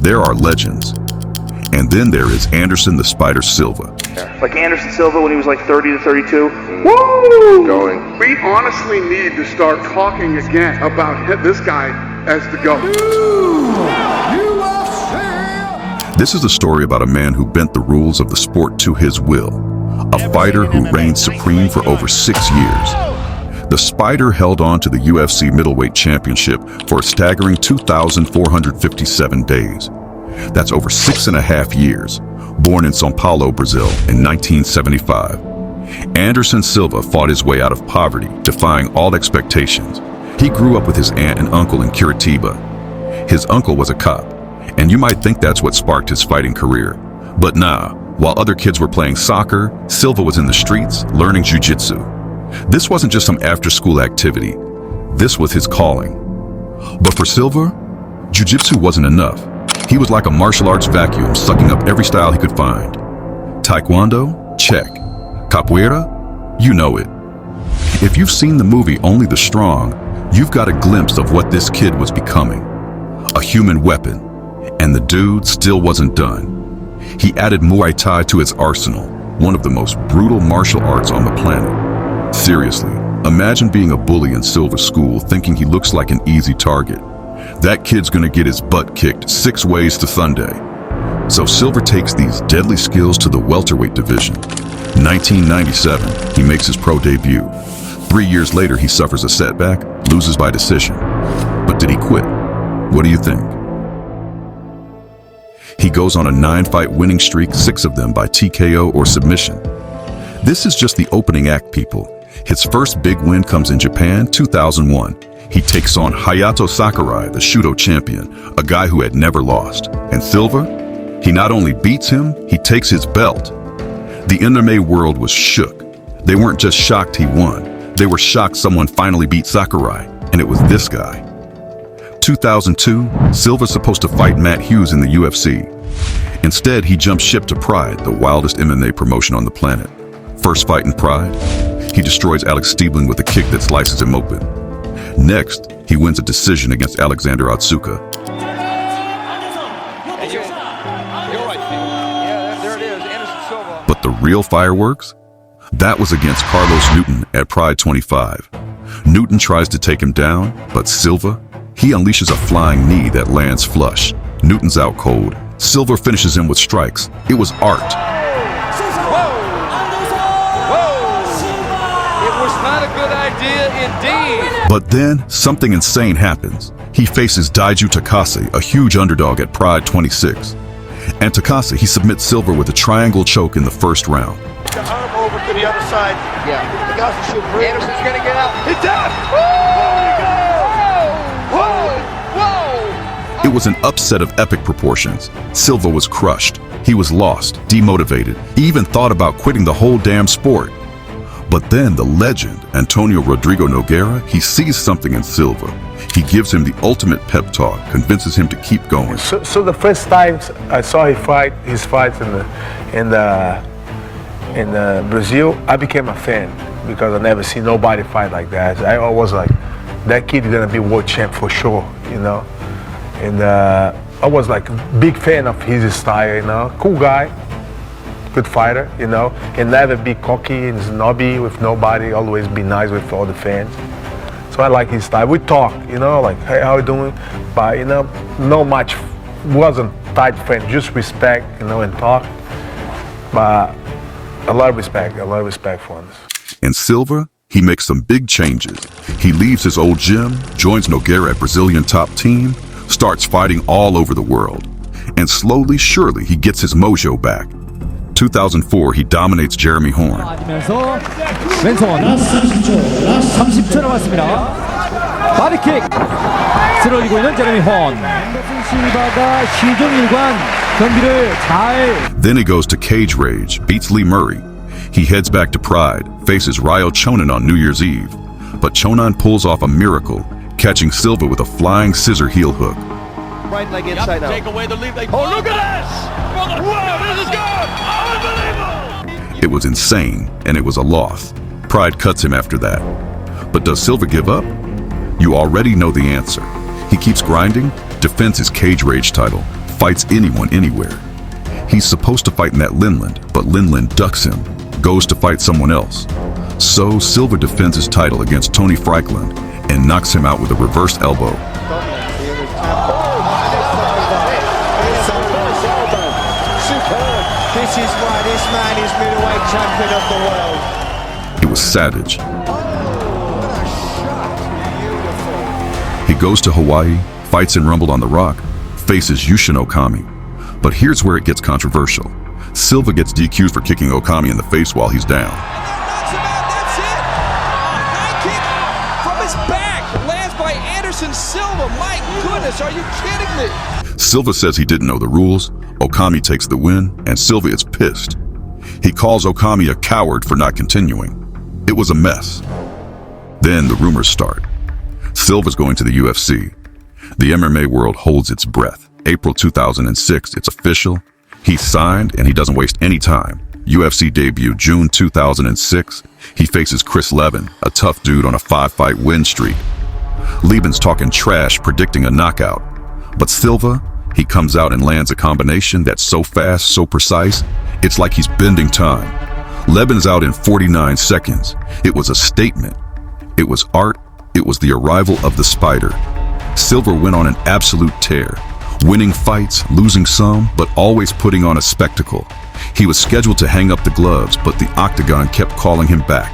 There are legends. And then there is Anderson the Spider Silva. Like Anderson Silva when he was like 30 to 32. Woo! Going. We honestly need to start talking again about this guy as the GOAT. This is a story about a man who bent the rules of the sport to his will. A fighter who reigned supreme for over 6 years. The Spider held on to the UFC Middleweight Championship for a staggering 2,457 days. That's over 6.5 years. Born in São Paulo, Brazil in 1975. Anderson Silva fought his way out of poverty, defying all expectations. He grew up with his aunt and uncle in Curitiba. His uncle was a cop, and you might think that's what sparked his fighting career. But nah, while other kids were playing soccer, Silva was in the streets learning Jiu-Jitsu. This wasn't just some after-school activity. This was his calling. But for Silva, Jiu-Jitsu wasn't enough. He was like a martial arts vacuum, sucking up every style he could find. Taekwondo? Check. Capoeira? You know it. If you've seen the movie Only the Strong, you've got a glimpse of what this kid was becoming. A human weapon. And the dude still wasn't done. He added Muay Thai to his arsenal, one of the most brutal martial arts on the planet. Seriously, imagine being a bully in Silva's school thinking he looks like an easy target. That kid's gonna get his butt kicked 6 ways to Sunday. So Silva takes these deadly skills to the welterweight division. 1997, he makes his pro debut. 3 years later, he suffers a setback, loses by decision. But did he quit? What do you think? He goes on a 9-fight winning streak, 6 of them by TKO or submission. This is just the opening act, people. His first big win comes in Japan, 2001. He takes on Hayato Sakurai, the Shooto champion, a guy who had never lost. And Silva? He not only beats him, he takes his belt. The MMA world was shook. They weren't just shocked he won. They were shocked someone finally beat Sakurai, and it was this guy. 2002, Silva's supposed to fight Matt Hughes in the UFC. Instead, he jumped ship to Pride, the wildest MMA promotion on the planet. First fight in Pride, he destroys Alex Stiebling with a kick that slices him open. Next, he wins a decision against Alexander Otsuka. But the real fireworks? That was against Carlos Newton at Pride 25. Newton tries to take him down, but Silva, he unleashes a flying knee that lands flush. Newton's out cold. Silva finishes him with strikes. It was art. But then, something insane happens. He faces Daiju Takase, a huge underdog at Pride 26. And Takase, he submits Silva with a triangle choke in the first round. The arm over to the other side. Yeah. Takase should break. Anderson's gonna get out. He's down! Whoa! It was an upset of epic proportions. Silva was crushed. He was lost, demotivated. He even thought about quitting the whole damn sport. But then the legend, Antonio Rodrigo Nogueira, he sees something in Silva. He gives him the ultimate pep talk, convinces him to keep going. So the first time I saw his fights in Brazil, I became a fan because I never see nobody fight like that. I was like, that kid is gonna be world champ for sure, you know. And I was like a big fan of his style, you know, cool guy. Good fighter, you know, and never be cocky and snobby with nobody, always be nice with all the fans. So I like his style. We talk, you know, like, hey, how you doing? But, you know, no much, wasn't tight friend, just respect, you know, and talk. But a lot of respect for us. And Silva, he makes some big changes. He leaves his old gym, joins Nogueira at Brazilian top team, starts fighting all over the world. And slowly, surely, he gets his mojo back. 2004, he dominates Jeremy Horn. 왼손 30초 남았습니다. 바디킥 쓰러지고 있는 제레미 혼. 앤더슨 실바가 시종일관 경기를 잘. Then he goes to Cage Rage, beats Lee Murray. He heads back to Pride, faces Ryo Chonan on New Year's Eve. But Chonan pulls off a miracle, catching Silva with a flying scissor heel hook. Right leg inside out. Take away the lead. Oh, look at this! Whoa, this is good! Unbelievable! It was insane, and it was a loss. Pride cuts him after that. But does Silva give up? You already know the answer. He keeps grinding, defends his Cage Rage title, fights anyone anywhere. He's supposed to fight Matt Lindland, but Lindland ducks him, goes to fight someone else. So Silva defends his title against Tony Franklin and knocks him out with a reverse elbow. This is why this man is middleweight champion of the world. It was savage. He goes to Hawaii, fights in Rumble on the Rock, faces Yushin Okami. But here's where it gets controversial. Silva gets DQ'd for kicking Okami in the face while he's down. That's it. High kick from his back. Lands by Anderson Silva. My goodness, are you kidding me? Silva says he didn't know the rules. Okami takes the win, and Silva is pissed. He calls Okami a coward for not continuing. It was a mess. Then the rumors start. Silva's going to the UFC. The MMA world holds its breath. April 2006, it's official. He's signed, and he doesn't waste any time. UFC debut June 2006. He faces Chris Leben, a tough dude on a 5-fight win streak. Leben's talking trash, predicting a knockout. But Silva, he comes out and lands a combination that's so fast, so precise, it's like he's bending time. Leben's out in 49 seconds. It was a statement. It was art. It was the arrival of the Spider. Silva went on an absolute tear, winning fights, losing some, but always putting on a spectacle. He was scheduled to hang up the gloves, but the Octagon kept calling him back.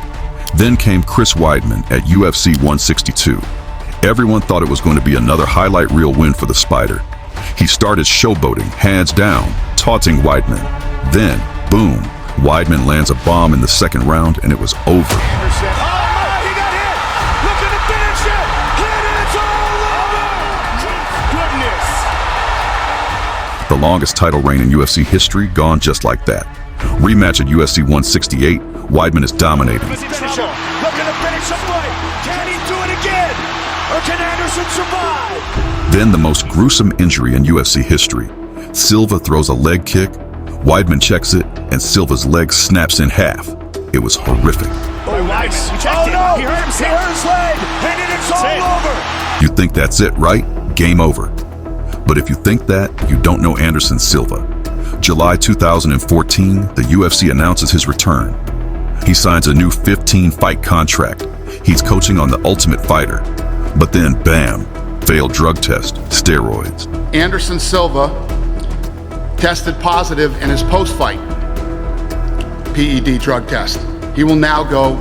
Then came Chris Weidman at UFC 162. Everyone thought it was going to be another highlight reel win for the Spider. He started showboating, hands down, taunting Weidman. Then, boom, Weidman lands a bomb in the second round, and it was over. Anderson. Oh, he got hit. Looking to finish it. Hit it. It's all over. Goodness. The longest title reign in UFC history gone just like that. Rematch at UFC 168, Weidman is dominating. Looking to finish the fight. Can he do it again? Or can Anderson survive? Then the most gruesome injury in UFC history. Silva throws a leg kick, Weidman checks it, and Silva's leg snaps in half. It was horrific. Oh, nice. Oh, no. He hurt himself. He hurt his leg. And then it's all over. You think that's it, right? Game over. But if you think that, you don't know Anderson Silva. July 2014, the UFC announces his return. He signs a new 15-fight contract. He's coaching on The Ultimate Fighter. But then, bam, failed drug test, steroids. Anderson Silva tested positive in his post-fight PED drug test. He will now go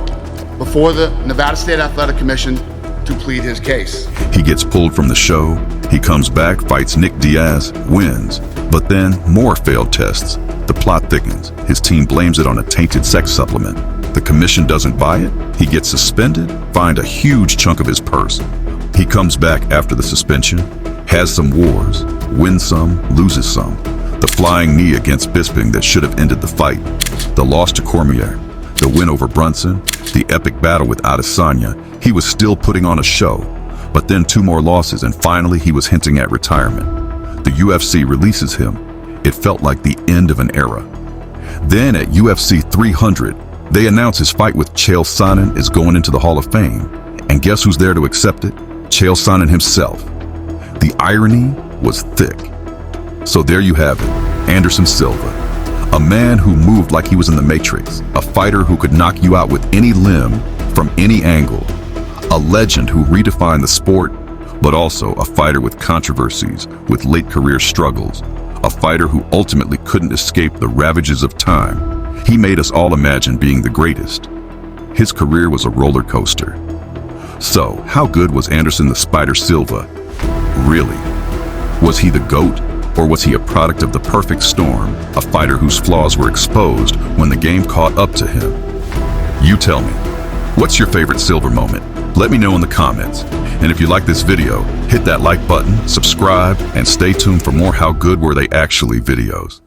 before the Nevada State Athletic Commission to plead his case. He gets pulled from the show. He comes back, fights Nick Diaz, wins. But then, more failed tests. The plot thickens. His team blames it on a tainted sex supplement. The commission doesn't buy it. He gets suspended, fined a huge chunk of his purse. He comes back after the suspension, has some wars, wins some, loses some. The flying knee against Bisping that should have ended the fight. The loss to Cormier. The win over Brunson. The epic battle with Adesanya. He was still putting on a show. But then 2 more losses, and finally he was hinting at retirement. The UFC releases him. It felt like the end of an era. Then at UFC 300, they announce his fight with Chael Sonnen is going into the Hall of Fame. And guess who's there to accept it? Chael Sonnen himself. The irony was thick. So there you have it, Anderson Silva. A man who moved like he was in the Matrix. A fighter who could knock you out with any limb, from any angle. A legend who redefined the sport, but also a fighter with controversies, with late career struggles. A fighter who ultimately couldn't escape the ravages of time. He made us all imagine being the greatest. His career was a roller coaster. So, how good was Anderson the Spider Silva? Really? Was he the GOAT, or was he a product of the perfect storm, a fighter whose flaws were exposed when the game caught up to him? You tell me, what's your favorite Silva moment? Let me know in the comments. And if you like this video, hit that like button, subscribe, and stay tuned for more How Good Were They Actually videos.